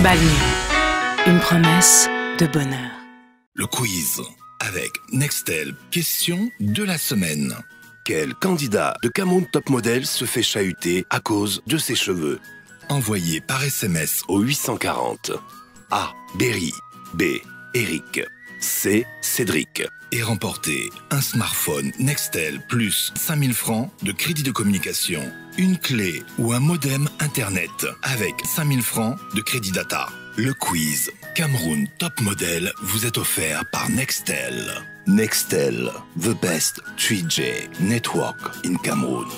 Balmy, une promesse de bonheur. Le quiz avec Nextel. Question de la semaine. Quel candidat de Cameroun Top Model se fait chahuter à cause de ses cheveux? Envoyé par SMS au 840. A. Berry. B. Eric. C. Cédric. Et remporter un smartphone Nextel plus 5000 francs de crédit de communication, une clé ou un modem internet avec 5000 francs de crédit data. Le quiz Cameroun Top Model vous est offert par Nextel. Nextel, the best 3G network in Cameroun.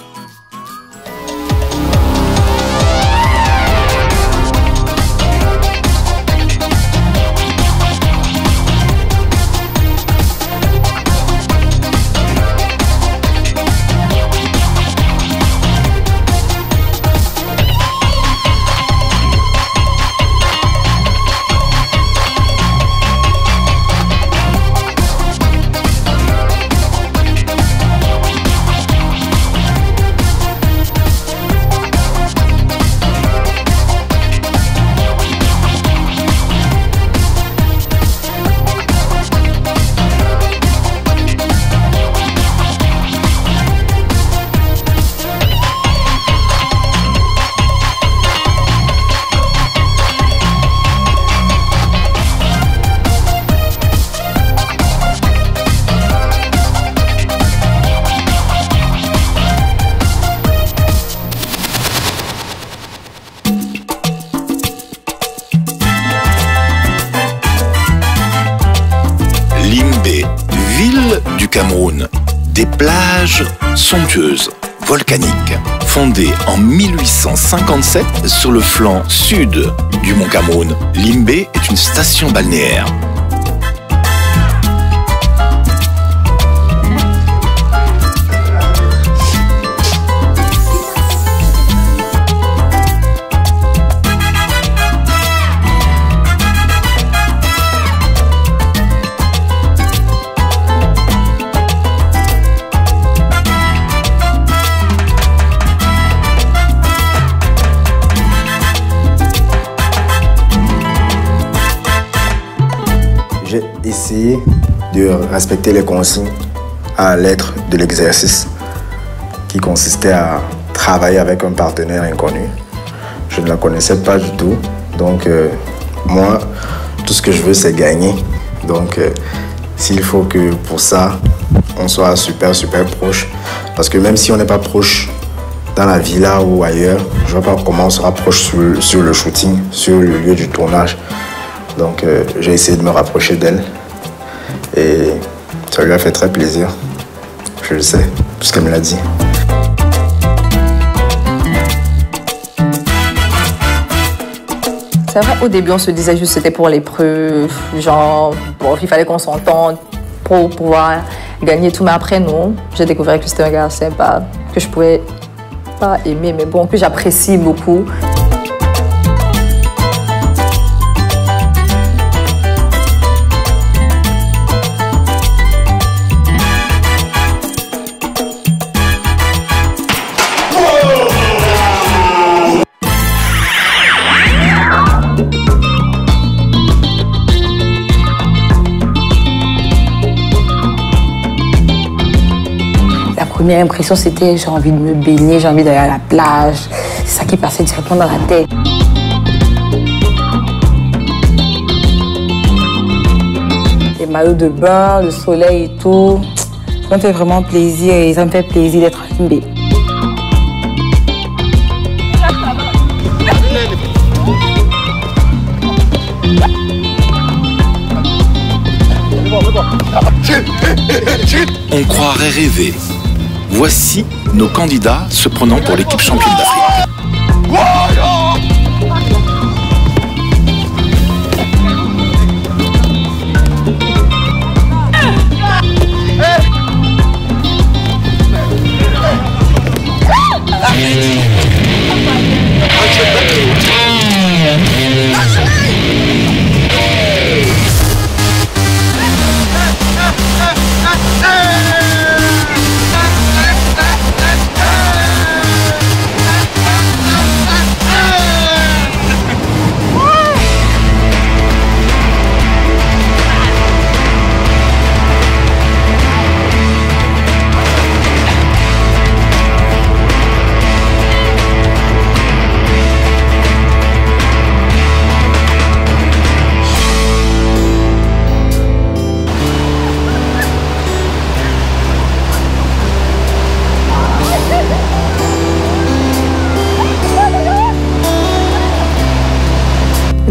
Limbé, ville du Cameroun, des plages somptueuses, volcaniques. Fondée en 1857 sur le flanc sud du Mont Cameroun, Limbé est une station balnéaire. J'ai essayé de respecter les consignes à la lettre de l'exercice qui consistait à travailler avec un partenaire inconnu. Je ne la connaissais pas du tout, donc moi, tout ce que je veux, c'est gagner. Donc s'il faut que pour ça, on soit super proche, parce que même si on n'est pas proche dans la villa ou ailleurs, je ne vois pas comment on sera proche sur le shooting, sur le lieu du tournage. Donc j'ai essayé de me rapprocher d'elle et ça lui a fait très plaisir. Je le sais, puisqu'elle me l'a dit. C'est vrai, au début on se disait juste que c'était pour l'épreuve, genre bon, il fallait qu'on s'entende pour pouvoir gagner tout, mais après non, j'ai découvert que c'était un gars sympa, que je pouvais pas aimer, mais bon, que j'apprécie beaucoup. La première impression, c'était j'ai envie de me baigner, j'ai envie d'aller à la plage. C'est ça qui passait directement dans la tête. Les maillots de bain, le soleil et tout, ça me fait vraiment plaisir et ça me fait plaisir d'être à Limbé. On croirait rêver. Voici nos candidats se prenant pour l'équipe championne d'Afrique.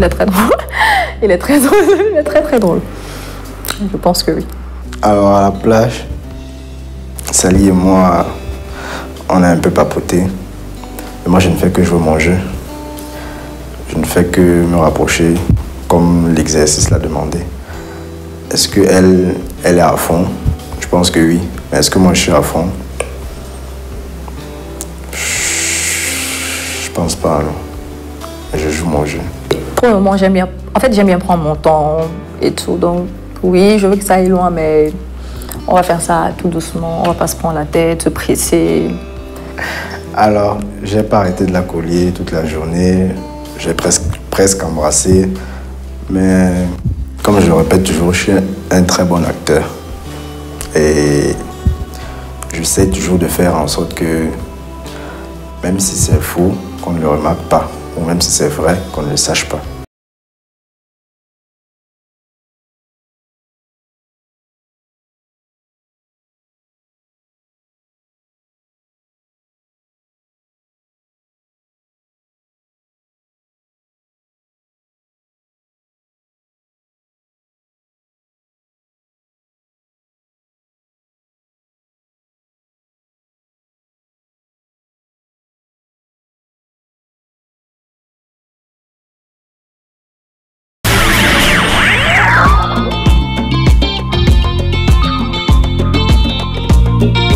Il est très drôle. Il est très drôle. Il est très très drôle. Je pense que oui. Alors à la plage, Sally et moi, on a un peu papoté. Mais moi, je ne fais que jouer mon jeu. Je ne fais que me rapprocher comme l'exercice l'a demandé. Est-ce qu'elle est à fond? Je pense que oui. Mais est-ce que moi, je suis à fond? Je pense pas, non. Je joue mon jeu. Pour le moment, j'aime bien... En fait, j'aime bien prendre mon temps et tout. Donc, oui, je veux que ça aille loin, mais on va faire ça tout doucement. On va pas se prendre la tête, se presser. Alors, j'ai pas arrêté de la collier toute la journée. J'ai presque embrassé. Mais, comme je le répète toujours, je suis un très bon acteur. Et j'essaie toujours de faire en sorte que, même si c'est faux, qu'on ne le remarque pas. Ou même si c'est vrai, qu'on ne le sache pas.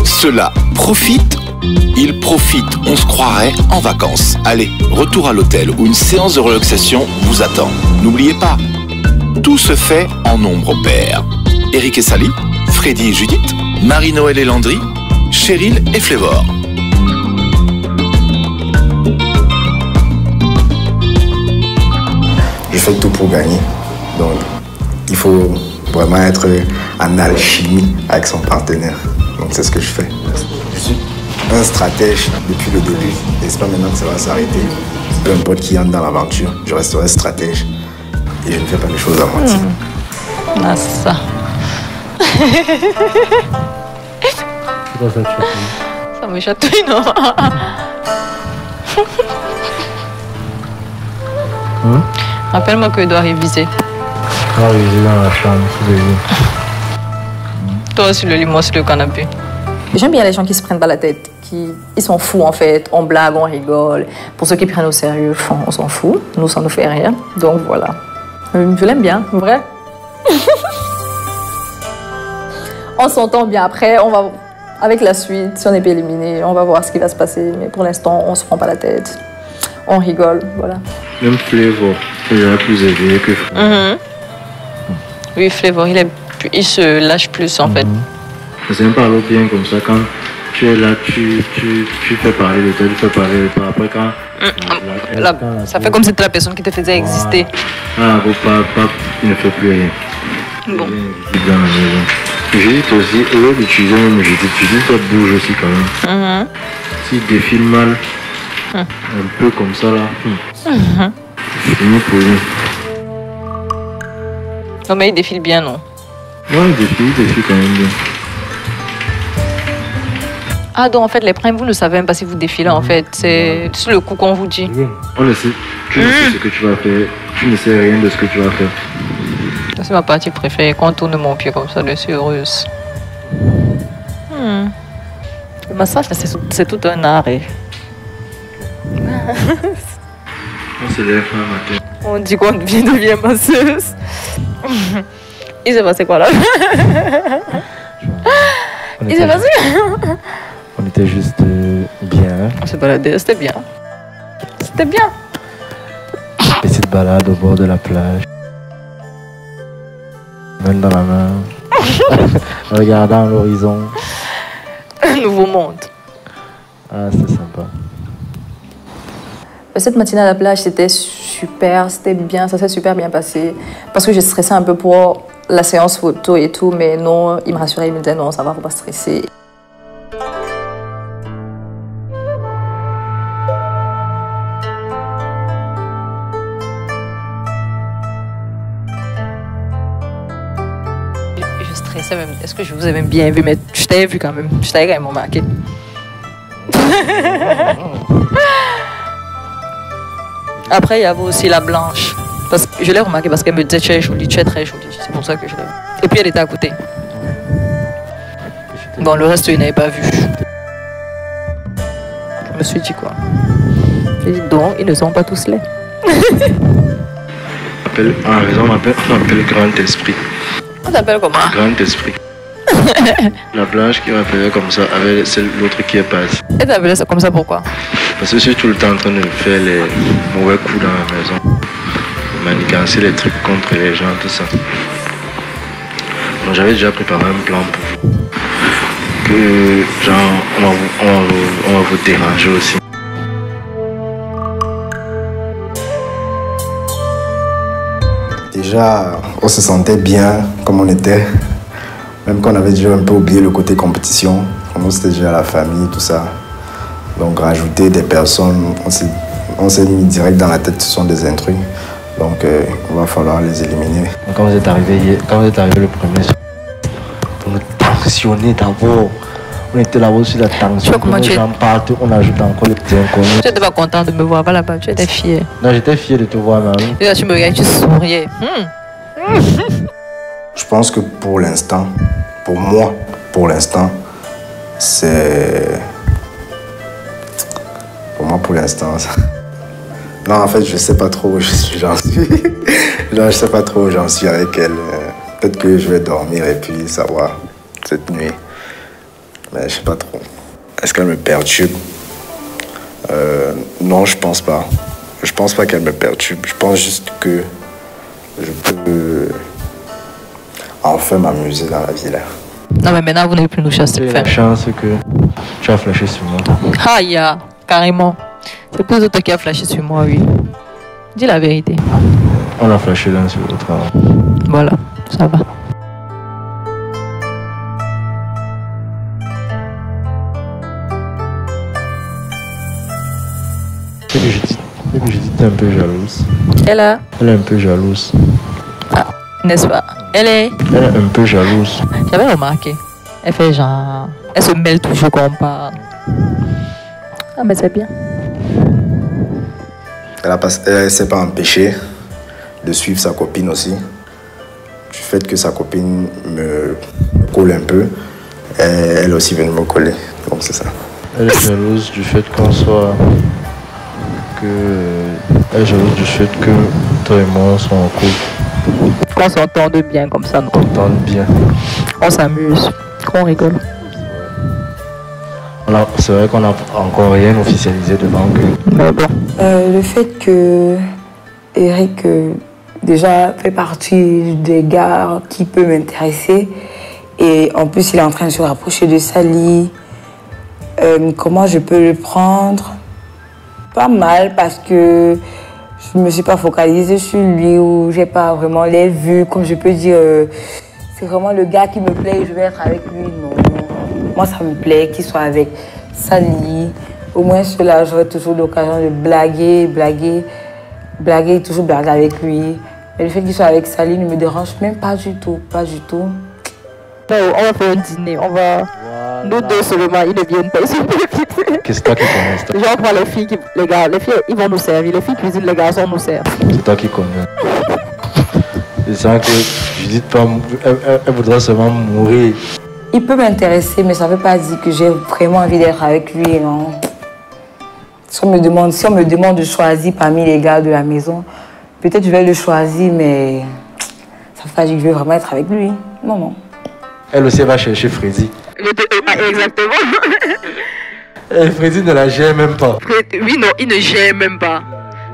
Ceux-là profitent, ils profitent, on se croirait en vacances. Allez, retour à l'hôtel où une séance de relaxation vous attend. N'oubliez pas, tout se fait en nombre pair. Eric et Sally, Freddy et Judith, Marie-Noël et Landry, Cheryl et Flévor. Je fais tout pour gagner. Donc, il faut vraiment être en alchimie avec son partenaire. Donc, c'est ce que je fais. Je suis un stratège depuis le début. Et c'est pas maintenant que ça va s'arrêter. Peu importe qui entre dans l'aventure, je resterai stratège. Et je ne fais pas les choses à moitié. Ah, c'est ça. Ça me chatouille, non? Rappelle-moi que je dois réviser. Ah oui, j'ai dans la chambre, tous les jours. Toi sur le lit, moi sur le canapé. J'aime bien les gens qui se prennent pas la tête, ils s'en foutent en fait, on blague, on rigole. Pour ceux qui prennent au sérieux, on s'en fout, nous ça nous fait rien. Donc voilà. Je l'aime bien, vrai. On s'entend bien après, on va avec la suite, si on n'est pas éliminé, on va voir ce qui va se passer. Mais pour l'instant, on se prend pas la tête, on rigole, voilà. Même Flévor, il est plus élevé que Frédéric. Oui, Flévor, il se lâche plus en fait. C'est un parler bien comme ça, quand tu es là, tu fais parler de toi, tu fais parler de toi. Après quand... ça fait comme si c'était la personne qui te faisait exister. Ah, vos papa, il ne fait plus rien. Bon. Il est dans la maison. Judith aussi, au lieu d'utiliser même Judith, ça bouge aussi quand même. S'il défile mal, un peu comme ça là, c'est fini pour lui. Non mais il défile bien, non? Ouais, il défile quand même bien. Ah donc en fait les primes, vous ne savez même pas si vous défilez en fait, c'est sur le coup qu'on vous dit. On le sait, tu ne sais ce que tu vas faire, tu ne sais rien de ce que tu vas faire. C'est ma partie préférée, quand on tourne mon pied comme ça, je suis heureuse. Le massage, c'est tout un art. On se lève un matin. On dit qu'on devient masseuse. Il s'est passé quoi là? Il s'est passé? On était juste bien. On s'est baladé, c'était bien. C'était bien. Petite balade au bord de la plage. Main dans la main. Regardant l'horizon. Un nouveau monde. Ah, c'était sympa. Cette matinée à la plage, c'était super, c'était bien, ça s'est super bien passé. Parce que j'ai stressé un peu pour la séance photo et tout, mais non, il me rassurait, il me disait non, ça va, faut pas stresser. Je stressais même, est-ce que je vous ai même bien vu, mais je t'avais vu quand même, je t'avais quand même remarqué. Après, il y avait aussi la blanche. Parce que je l'ai remarqué parce qu'elle me disait tu es jolie, tu es très jolie. C'est pour ça que je l'ai. Et puis elle était à côté. Bon, le reste, il n'avait pas vu. Je me suis dit quoi? J'ai dit donc, ils ne sont pas tous laids. En raison, on m'appelle Grand Esprit. On t'appelle comment? Grand Esprit. La blanche qui m'appelait comme ça avec l'autre qui est partie. Et t'appelais ça comme ça pourquoi? Parce que je suis tout le temps en train de faire les mauvais coups dans la maison. Manigancer les trucs contre les gens, tout ça. Donc j'avais déjà préparé un plan pour vous. Que genre on va vous déranger aussi. Déjà, on se sentait bien comme on était. Même qu'on avait déjà un peu oublié le côté compétition. Pour nous, c'était déjà la famille, tout ça. Donc, rajouter des personnes, on s'est mis direct dans la tête, ce sont des intrus. Donc, il va falloir les éliminer. Quand vous êtes arrivé le premier soir, on nous tensionnait d'abord. On était là-haut sur la tension. Comment les gens partent, on ajoute encore les petits inconnus. Tu n'étais pas content de me voir là-bas, tu étais fier. Non, j'étais fier de te voir, mamie. Et là, tu me regardes, tu souriais. Je pense que pour l'instant, pour moi, c'est... Pour moi, pour l'instant... Non, en fait, je sais pas trop où j'en suis. Non, je sais pas trop où j'en suis avec elle. Peut-être que je vais dormir et puis savoir cette nuit. Mais je sais pas trop. Est-ce qu'elle me perturbe? Non, je pense pas. Je pense pas qu'elle me perturbe. Je pense juste que je peux enfin m'amuser dans la vie là. Non, mais maintenant, vous n'avez plus nous chasser. C'est la chance que tu as flashé sur moi. Ah, ya, carrément. C'est plus de toi qui a flashé sur moi, oui. Dis la vérité. On a flashé l'un sur l'autre. Voilà, ça va. C'est que je dis t'es un peu jalouse. Elle est un peu jalouse. Ah, n'est-ce pas? Elle est un peu jalouse. J'avais remarqué. Elle fait genre... Elle se mêle toujours quand on parle. Ah, mais c'est bien. Elle ne s'est pas empêchée de suivre sa copine aussi. Du fait que sa copine me colle un peu, elle aussi vient me coller. Donc c'est ça. Elle est jalouse du fait qu'on soit... Elle est jalouse du fait que toi et moi sommes en couple. Qu'on s'entende bien comme ça. On s'entende bien. On s'amuse. Qu'on rigole. C'est vrai qu'on n'a encore rien officialisé devant que... Mais bon. Le fait que Eric déjà fait partie des gars qui peut m'intéresser et en plus il est en train de se rapprocher de Sally, comment je peux le prendre? Pas mal parce que je ne me suis pas focalisée sur lui ou j'ai pas vraiment les vues, comme je peux dire, c'est vraiment le gars qui me plaît et je vais être avec lui. Non. Moi, ça me plaît qu'il soit avec Sally. Au moins, cela, j'aurai toujours l'occasion de blaguer et toujours blaguer avec lui. Mais le fait qu'il soit avec Sally ne me dérange même pas du tout, pas du tout. Non, on va faire un dîner, on va... Voilà. Nous deux seulement, ils ne viennent pas, ils sont petits. Qu'est-ce que toi qui connais? Genre, on prend les filles, les filles, ils vont nous servir. Les filles cuisinent, les garçons nous servent. C'est toi qui connais. C'est vrai que Judith, elle voudrait seulement mourir. Il peut m'intéresser, mais ça ne veut pas dire que j'ai vraiment envie d'être avec lui, non. Si on me demande de choisir parmi les gars de la maison, peut-être je vais le choisir, mais ça ne veut pas dire que je vais vraiment être avec lui. Non, non. Elle aussi va chercher Freddy. Exactement. Et Freddy ne la gère même pas. Oui, non, il ne gère même pas.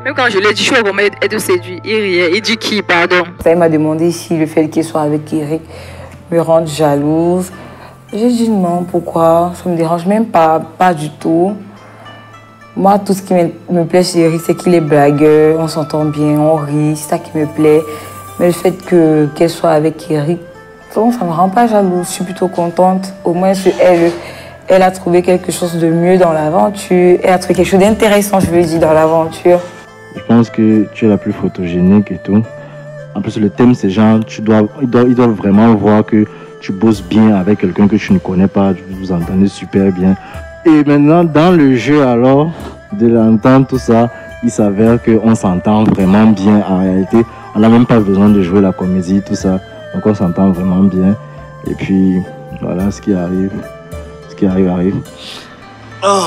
Même quand je lui ai dit, je vais vraiment être séduit, il riait. Il dit qui, pardon? Il m'a demandé si le fait qu'il soit avec Eric me rend jalouse. J'ai dit non, pourquoi? Ça ne me dérange même pas, pas du tout. Moi, tout ce qui me plaît chez Eric, c'est qu'il est blagueur, on s'entend bien, on rit, c'est ça qui me plaît. Mais le fait qu'elle soit avec Eric, ça ne me rend pas jalouse, je suis plutôt contente. Au moins, elle a trouvé quelque chose de mieux dans l'aventure. Elle a trouvé quelque chose d'intéressant, je veux dire, dans l'aventure. Je pense que tu es la plus photogénique et tout. En plus, le thème, c'est genre, ils doivent vraiment voir que tu bosses bien avec quelqu'un que tu ne connais pas, vous entendez super bien. Et maintenant, dans le jeu, alors, de l'entendre, tout ça, il s'avère qu'on s'entend vraiment bien. En réalité, on n'a même pas besoin de jouer la comédie, tout ça. Donc on s'entend vraiment bien. Et puis, voilà, ce qui arrive. Ce qui arrive. Oh,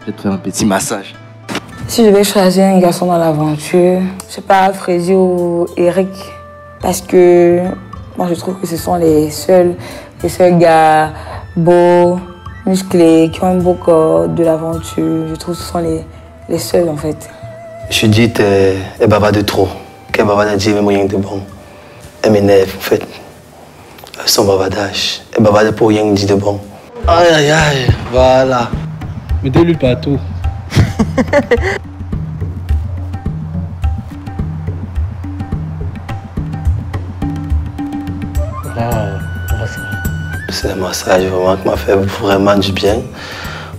je vais te faire un petit massage. Si je vais choisir un garçon dans l'aventure, je sais pas, Freddy ou Eric. Parce que moi, je trouve que ce sont les seuls gars beaux, musclés, qui ont un beau corps de l'aventure. Je trouve que ce sont les seuls, en fait. Judith est bavarde de trop. Qu'elle bavarde dit même rien de bon. Elle m'énerve, en fait. Son bavardage. Elle bavarde pour rien dit de bon. Aïe, aïe, aïe, voilà. Mettez-lui partout. C'est un massage vraiment qui m'a fait vraiment du bien.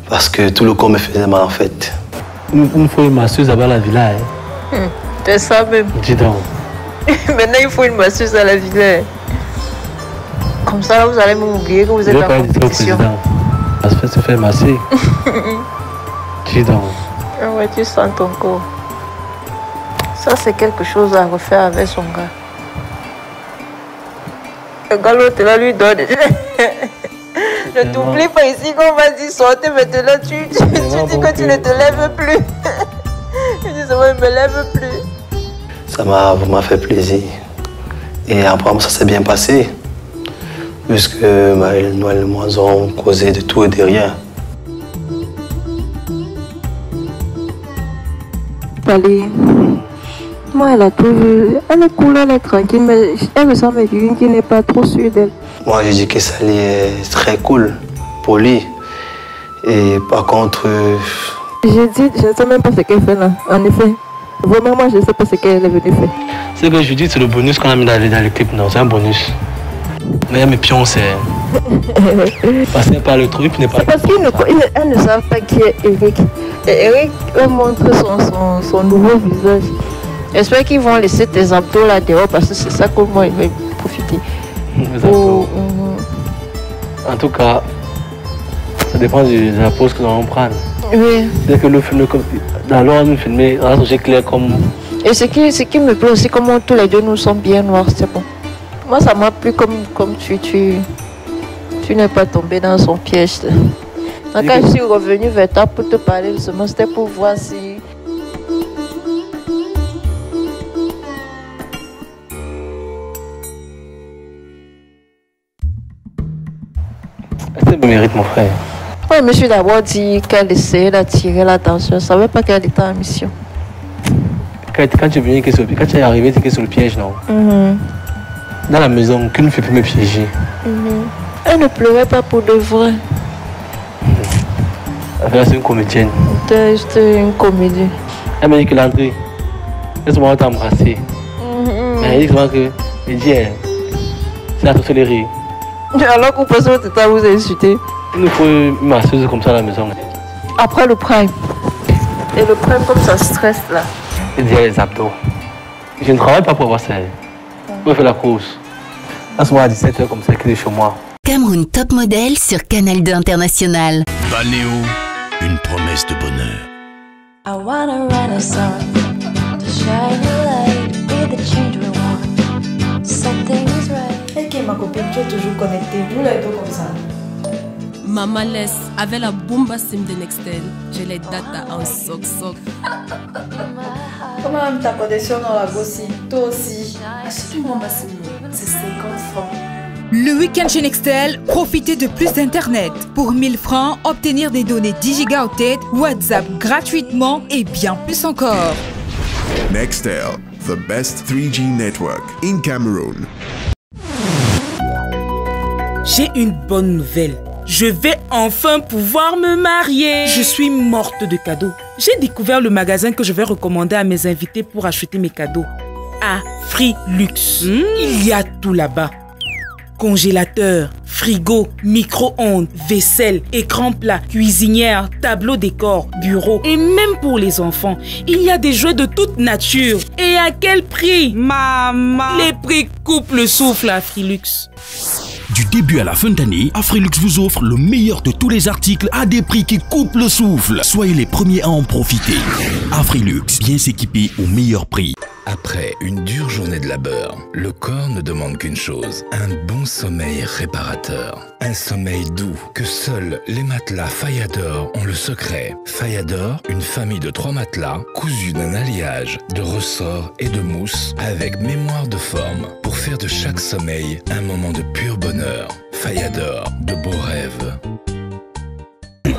Parce que tout le corps me faisait mal en fait. Il faut une masseuse à la villa. C'est ça même. Dis donc. Maintenant il faut une masseuse à la villa. Comme ça là, vous allez m'oublier que vous êtes en compétition. Ça se fait masser. Dis donc. Ah ouais, tu sens ton corps. Ça c'est quelque chose à refaire avec son gars. Le gars l'autre là lui donne. Ne t'oublie pas ici qu'on va dire sortez maintenant, tu dis que tu ne te lèves plus. Tu dis ça, je ne me lève plus. Ça m'a vraiment fait plaisir. Et apparemment ça s'est bien passé. Puisque nous et moi avons causé de tout et de rien. Allez. Moi, elle a tout vu. Elle est cool, elle est tranquille, mais elle me semble quelqu'un qui n'est pas trop sûre d'elle. Moi, je dis que Sally est très cool, polie. Et par contre... Je ne sais même pas ce qu'elle fait là, en effet. Vraiment, moi, je ne sais pas ce qu'elle est venue faire. C'est que je dis, c'est le bonus qu'on a mis dans le clip, non, c'est un bonus. Mais mes pions, c'est... Passer par le truc n'est pas... C'est parce qu'elles ne savent pas qui est Eric. Et Eric va montrer son nouveau visage. J'espère qu'ils vont laisser tes abdos là dehors parce que c'est ça que moi, il va profiter. En tout cas, ça dépend de la pause que nous allons prendre. Oui. Dès que le film, alors nous filmer, on va clair comme... Et ce qui me plaît aussi, comment tous les deux nous sommes bien noirs, c'est bon. Moi, ça m'a plu comme tu n'es pas tombé dans son piège. Donc, quand je suis revenue vers toi pour te parler, justement, c'était pour voir si... Elle me mérite, mon frère. Oui, je me suis d'abord dit qu'elle essayait d'attirer l'attention. Je ne savais pas qu'elle était en mission. Quand tu es venu, quand tu es arrivé, tu étais sur le piège, non? Dans la maison, qu'une ne fait plus me piéger. Elle ne pleurait pas pour de vrai. C'est une comédienne. C'était une comédie. Elle m'a dit que l'entrée, laisse-moi t'embrasser. Elle dit souvent que, elle dit, c'est la sorcellerie. Alors que vous pensez que tu vous insulter. Il nous faut une masseuse comme ça à la maison. Après le prime. Et le prime comme ça stresse là. Il dit les abdos. Je ne travaille pas pour avoir ça. Je fais la course. Laisse-moi à 17h comme ça qu'il est chez moi. Cameroun Top Model sur Canal 2 International. Baléo, une promesse de bonheur. I wanna write a song to shine a light, be the change we want. Something is right. Ok, ma copine, tu es toujours connectée. Nous les deux comme ça. Maman laisse avec la bomba sim de Nextel. J'ai les datas en soc. Comment même ta connexion dans la gossi? Toi aussi. Achète une bomba sim, c'est 50 francs. Le week-end chez Nextel, profitez de plus d'internet. Pour 1000 francs, obtenir des données 10 gigaoctets, WhatsApp gratuitement et bien plus encore. Nextel, the best 3G network in Cameroon. J'ai une bonne nouvelle. Je vais enfin pouvoir me marier. Je suis morte de cadeaux. J'ai découvert le magasin que je vais recommander à mes invités pour acheter mes cadeaux. Afrilux. Il y a tout là-bas. Congélateur, frigo, micro-ondes, vaisselle, écran plat, cuisinière, tableau décor, bureau et même pour les enfants. Il y a des jouets de toute nature. Et à quel prix? Maman! Les prix coupent le souffle à Afrilux. Du début à la fin d'année, Afrilux vous offre le meilleur de tous les articles à des prix qui coupent le souffle. Soyez les premiers à en profiter. Afrilux, bien s'équiper au meilleur prix. Après une dure journée de labeur, le corps ne demande qu'une chose, un bon sommeil réparateur. Un sommeil doux que seuls les matelas Fayador ont le secret. Fayador, une famille de 3 matelas cousus d'un alliage de ressorts et de mousse avec mémoire de forme pour faire de chaque sommeil un moment de pur bonheur. Fayador, de beaux rêves.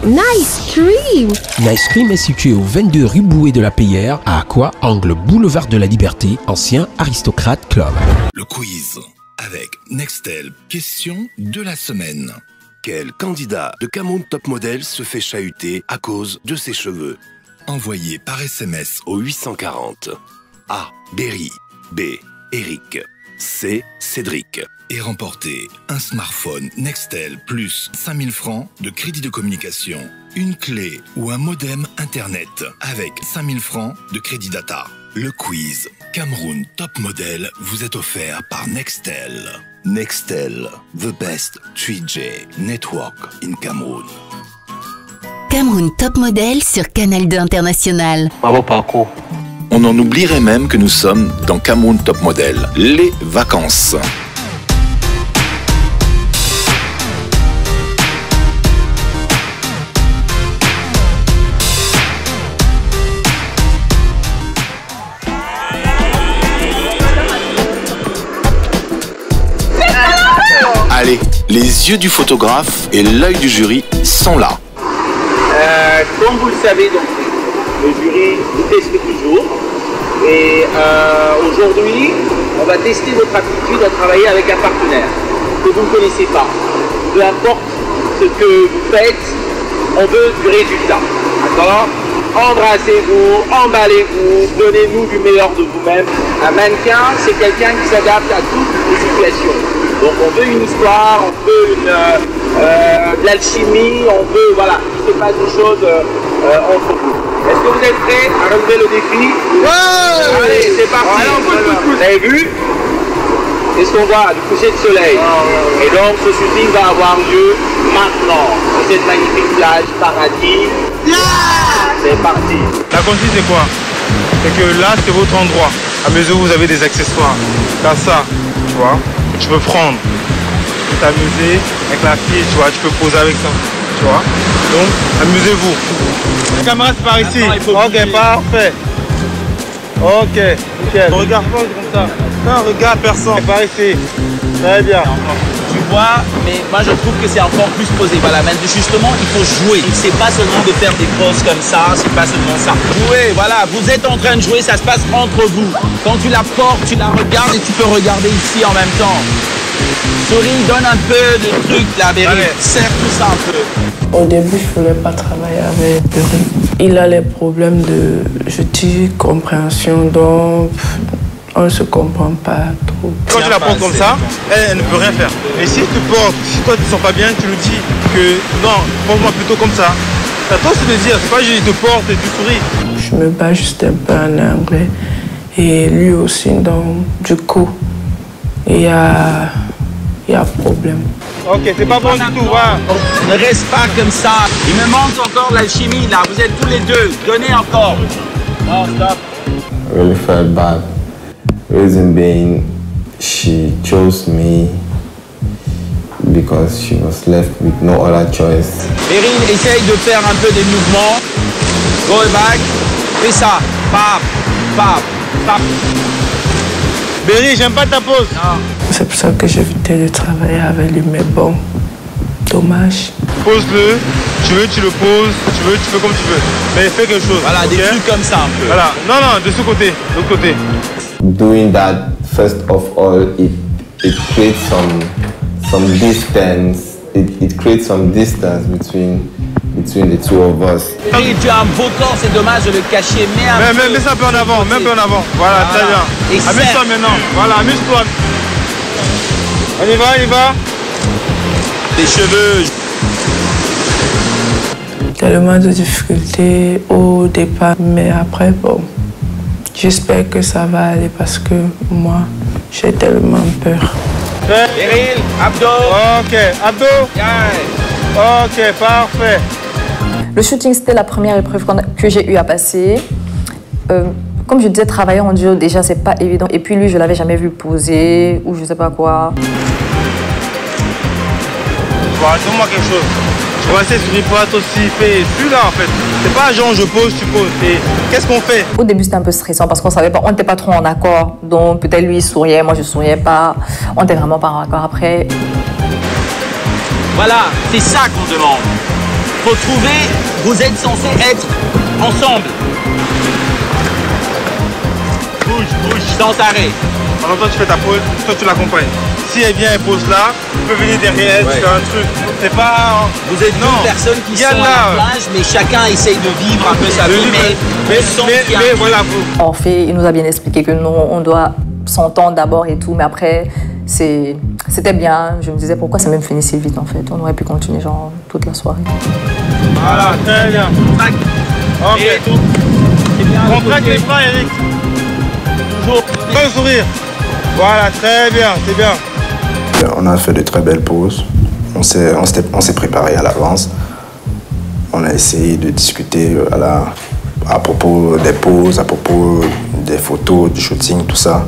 Nice Cream! Nice Cream est situé au 22 rue Bouet de la Payère, à Aqua, angle boulevard de la Liberté, ancien aristocrate club. Le quiz avec Nextel, question de la semaine. Quel candidat de Cameroun Top Model se fait chahuter à cause de ses cheveux? Envoyé par SMS au 840. A. Berry. B. Eric. C. Cédric. Et remporter un smartphone Nextel plus 5000 francs de crédit de communication, une clé ou un modem internet avec 5000 francs de crédit data. Le quiz Cameroun Top Model vous est offert par Nextel. Nextel, the best 3G network in Cameroun. Cameroun Top Model sur Canal 2 International. Bravo parcours. On en oublierait même que nous sommes dans Cameroun Top Model, les vacances. Allez, les yeux du photographe et l'œil du jury sont là. Comme vous le savez, donc, le jury vous teste toujours. Et aujourd'hui, on va tester votre aptitude à travailler avec un partenaire que vous ne connaissez pas. Peu importe ce que vous faites, on veut du résultat. D'accord? Embrassez-vous, emballez-vous, donnez-nous du meilleur de vous-même. Un mannequin, c'est quelqu'un qui s'adapte à toutes les situations. Donc on veut une histoire, on veut de l'alchimie, on veut, voilà, il se passe des choses entre vous. Est-ce que vous êtes prêts à relever le défi? Ouais! Allez, c'est parti! Vous avez vu? Qu'est-ce qu'on voit? Du coucher de soleil. Et donc ce shooting va avoir lieu maintenant. Sur cette magnifique plage paradis. C'est parti! La consigne c'est quoi? C'est que là c'est votre endroit. À mesure où vous avez des accessoires. T'as ça, tu vois? Tu peux prendre, tu peux t'amuser avec la fille, tu vois, tu peux poser avec ça, tu vois. Donc, amusez-vous. La caméra c'est par ici. Ok, parfait. Ok, nickel. Regarde pas comme ça. Non, regarde personne. C'est par ici. Très bien. Tu vois, mais moi je trouve que c'est encore plus posé. Voilà, mais justement, il faut jouer. C'est pas seulement de faire des poses comme ça, c'est pas seulement ça. Jouer, voilà, vous êtes en train de jouer, ça se passe entre vous. Quand tu la portes, tu la regardes et tu peux regarder ici en même temps. Souris, donne un peu de trucs là, Berry. Serre tout ça un peu. Au début, je ne voulais pas travailler avec Berry. Il a les problèmes de, je dis, compréhension, donc on ne se comprend pas trop. Quand tu la portes comme ça, elle ne peut rien faire. Et si tu portes, si toi tu ne sens pas bien, tu lui dis que non, porte-moi plutôt comme ça. C'est à toi aussi de dire, c'est pas juste il te porte et tu souris. Je me bats juste un peu en anglais et lui aussi, donc du coup, il y a problème. Ok, c'est pas bon du tout, voilà. Ne reste pas comme ça. Il me manque encore l'alchimie là, vous êtes tous les deux. Donnez encore. Non, stop. I really felt bad. Reason being, she chose me because she was left with no other choice. Erin, essaye de faire un peu des mouvements. Go back. Fais ça. Pap, pap, pap. Berry, j'aime pas ta pose. C'est pour ça que j'évitais de travailler avec lui, mais bon, dommage. Pose-le, tu veux, tu le poses, tu veux, tu fais comme tu veux. Mais fais quelque chose. Voilà, okay? Des trucs comme ça un peu. Voilà, non, non, de ce côté, de l'autre côté. Doing that, first of all, it creates some distance. It creates some distance between the two of us. Oui, tu as un beau corps, c'est dommage de le cacher, mais un peu. Mets ça un peu en avant, mets un peu en avant. Voilà, très bien. Amuse-toi maintenant. Voilà, amuse-toi. On y va, on y va. Tes cheveux. Tellement de difficultés au départ, mais après, bon, j'espère que ça va aller parce que moi, j'ai tellement peur. Beryl, abdos. Ok, abdos. Yeah. Ok, parfait. Le shooting, c'était la première épreuve que j'ai eu à passer. Comme je disais, travailler en duo, déjà, c'est pas évident. Et puis lui, je l'avais jamais vu poser ou je sais pas quoi. Voilà, donne-moi quelque chose. Je vais passer sur une pote aussi. Celui-là, en fait. C'est pas genre je pose, tu poses. Qu'est-ce qu'on fait? Au début, c'était un peu stressant parce qu'on savait pas, on n'était pas trop en accord. Donc peut-être lui, il souriait, moi, je souriais pas. On n'était vraiment pas en accord après. Voilà, c'est ça qu'on demande. Faut trouver, vous êtes censés être ensemble. Bouge, sans arrêt. Pendant toi, tu fais ta pause, toi, tu l'accompagnes. Si elle vient, elle pose là, tu peux venir derrière elle, c'est un truc. C'est pas... Vous êtes deux personnes qui sont à la plage, mais chacun essaye de vivre un peu sa vie, mais voilà vous. En fait, il nous a bien expliqué que nous, on doit s'entendre d'abord et tout, mais après, c'était bien. Je me disais, pourquoi c'est même fini si vite, en fait. On aurait pu continuer, genre, toute la soirée. Voilà, très bien. Ok. Contracte les bras, Eric. Toujours. Pas le sourire. Voilà, très bien, c'est bien. On a fait de très belles pauses. On s'est préparé à l'avance. On a essayé de discuter à propos des pauses, à propos des photos, du shooting, tout ça.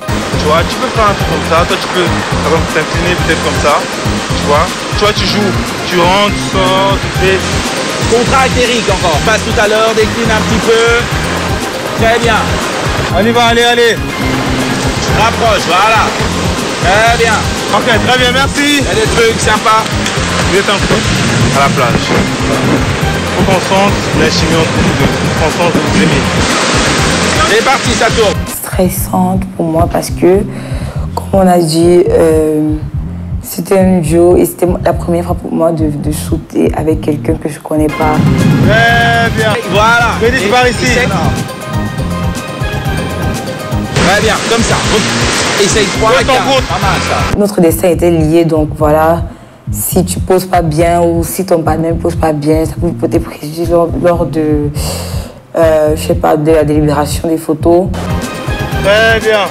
Tu vois, tu peux faire un truc comme ça. Toi, tu peux, par exemple, t'incliner peut-être comme ça. Tu vois, tu joues, tu rentres, tu sors, tu fais. Contracte Eric encore. Passe tout à l'heure, décline un petit peu. Très bien. On y va, allez. Rapproche, voilà. Très bien. Ok, très bien, merci. Il y a des trucs sympas. Vous êtes un peu à la plage. Faut qu'on sente la chimie entre nous deux. Faut qu'on sente vous aimer. C'est parti, ça tourne. Stressante pour moi parce que, comme on a dit, c'était un duo et c'était la première fois pour moi de shooter avec quelqu'un que je connais pas. Très bien. Voilà. Venez par ici. Très bien, comme ça. Essaye 3 à 4. Pas mal, ça. Notre destin était lié, donc voilà. Si tu poses pas bien ou si ton partenaire ne pose pas bien, ça peut porter préjudice lors de, je sais pas, de la délibération des photos. Très bien.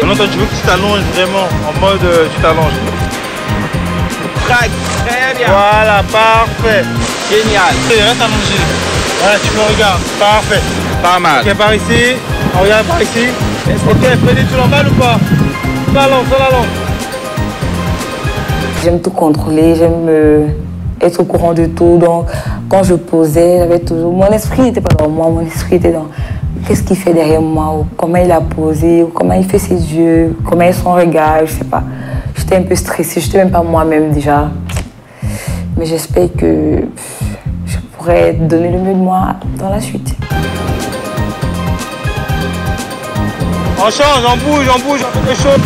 Maintenant, toi, tu veux que tu t'allonges vraiment, en mode tu t'allonges. Très bien. Voilà, parfait. Génial. Reste allongé. Voilà, tu me regardes. Parfait. Pas mal. Ok, par ici. On regarde par ici. Ok, Freddy, tu l'emballes ou pas? Allons. J'aime tout contrôler, j'aime être au courant de tout. Donc, quand je posais, j'avais toujours... Mon esprit n'était pas dans moi, mon esprit était dans qu'est-ce qu'il fait derrière moi, ou comment il a posé, ou comment il fait ses yeux, comment est son regard, je sais pas. J'étais un peu stressée, j'étais même pas moi-même déjà. Mais j'espère que je pourrais donner le mieux de moi dans la suite. On change, on bouge, on fait quelque chose.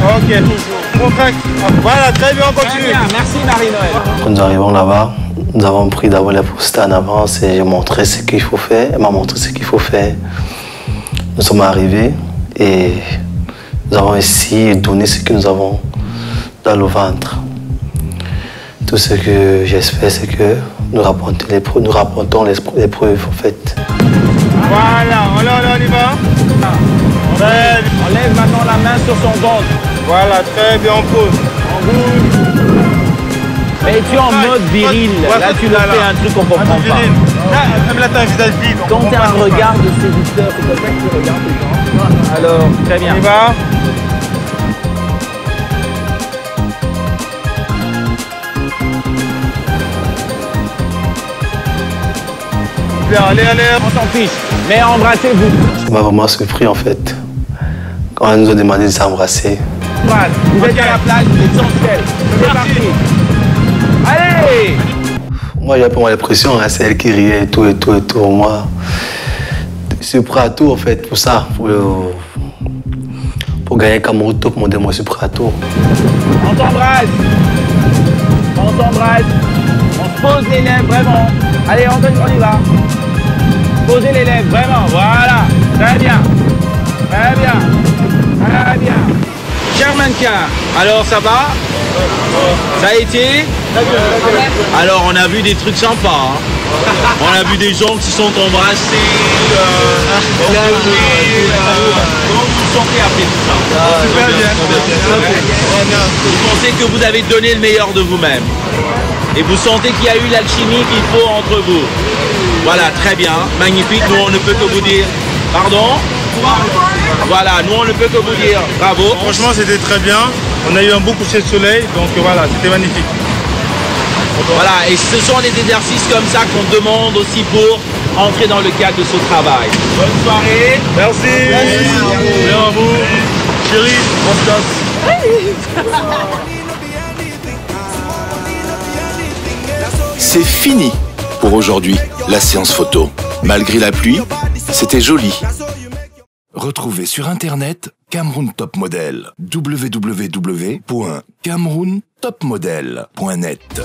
Ok, toujours. Contracte. Voilà, très bien, on continue. Très bien, merci Marie-Noël. Quand nous arrivons là-bas, nous avons pris d'abord les posters en avance et j'ai montré ce qu'il faut faire. Elle m'a montré ce qu'il faut faire. Nous sommes arrivés et nous avons essayé de donner ce que nous avons dans le ventre. Tout ce que j'espère, c'est que nous rapportons les preuves en fait. Voilà, on y va. On lève maintenant la main sur son ventre. Voilà, très bien, on pose. On bouge. Mais tu es en mode viril. Là, tu nous fais un truc qu'on comprend pas. Là, t'as un visage vide. Quand tu as un regard de séducteur, c'est comme ça que tu regardes les gens. Alors, très bien. On y va. Allez, on s'en fiche. Mais embrassez-vous. Ça m'a vraiment surpris en fait. Quand elle nous a demandé de s'embrasser. Vous êtes à la plage, vous êtes sensuel. C'est parti. Allez. Moi, j'ai pas l'impression, hein, c'est elle qui riait et tout. Moi, je suis prêt à tout en fait pour ça. Pour gagner Cameroun Top Model, moi je suis prêt à tout. On t'embrasse. On se pose les lèvres, vraiment. Allez, on y va. Posez les lèvres, vraiment, voilà. Très bien. Cher mannequin, alors ça va? Ça a été? Alors, on a vu des trucs sympas. Hein. On a vu des gens qui se sont embrassés. Comment vous vous sentez après tout ça? Super bien. Vous pensez que vous avez donné le meilleur de vous-même. Et vous sentez qu'il y a eu l'alchimie qu'il faut entre vous. Voilà, très bien, magnifique. Nous, on ne peut que vous dire... Pardon? Voilà, nous, on ne peut que vous dire bravo. Franchement, c'était très bien. On a eu un beau coucher de soleil, donc voilà, c'était magnifique. Voilà, et ce sont des exercices comme ça qu'on demande aussi pour entrer dans le cadre de ce travail. Bonne soirée. Merci. Bien à vous. Chérie, on se casse. C'est fini pour aujourd'hui, la séance photo. Malgré la pluie, c'était joli. Retrouvez sur internet Cameroun Top Model, www.camerountopmodel.net.